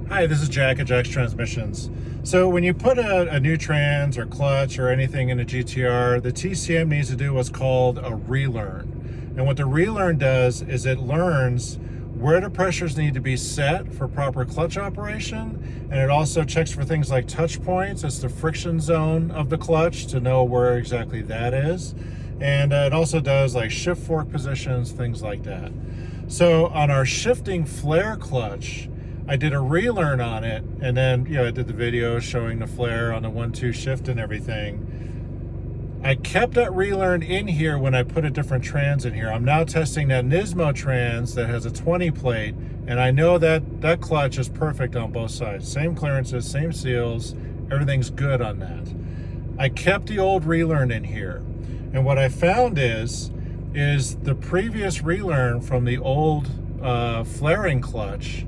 Hi, this is Jack at Jack's Transmissions. So when you put a new trans or clutch or anything in a GTR, the TCM needs to do what's called a relearn. And what the relearn does is it learns where the pressures need to be set for proper clutch operation. And it also checks for things like touch points. It's the friction zone of the clutch to know where exactly that is. And it also does like shift fork positions, things like that. So on our shifting flare clutch, I did a relearn on it, and then I did the video showing the flare on the 1-2 shift and everything. I kept that relearn in here when I put a different trans in here. I'm now testing that Nismo trans that has a 20 plate, and I know that that clutch is perfect on both sides. Same clearances, same seals, everything's good on that. I kept the old relearn in here, and what I found is the previous relearn from the old flaring clutch,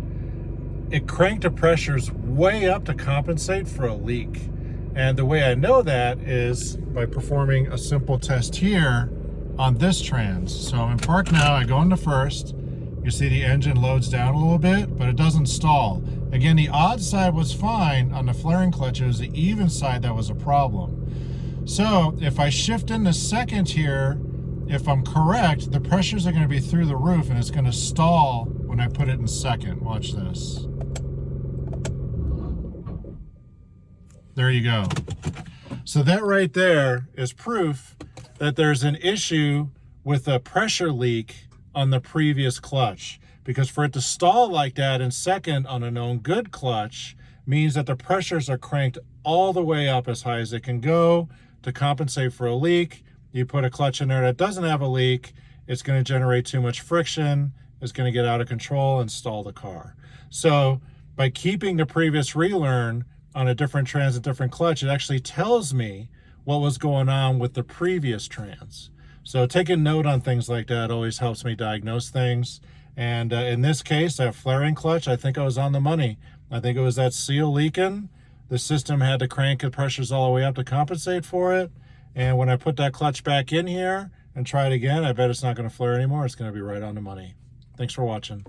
it cranked the pressures way up to compensate for a leak. And the way I know that is by performing a simple test here on this trans. So I'm in park now, I go into first. You see the engine loads down a little bit, but it doesn't stall. Again, the odd side was fine on the flaring clutch. It was the even side that was a problem. So if I shift into second here, if I'm correct, the pressures are going to be through the roof and it's going to stall when I put it in second. Watch this. There you go. So that right there is proof that there's an issue with a pressure leak on the previous clutch. Because for it to stall like that in second on a known good clutch means that the pressures are cranked all the way up as high as it can go to compensate for a leak. You put a clutch in there that doesn't have a leak, it's going to generate too much friction, it's going to get out of control and stall the car. So by keeping the previous relearn on a different trans, a different clutch, it actually tells me what was going on with the previous trans. So taking note on things like that always helps me diagnose things. And in this case, that flaring clutch, I think I was on the money. I think it was that seal leaking. The system had to crank the pressures all the way up to compensate for it. And when I put that clutch back in here and try it again, I bet it's not going to flare anymore. It's going to be right on the money. Thanks for watching.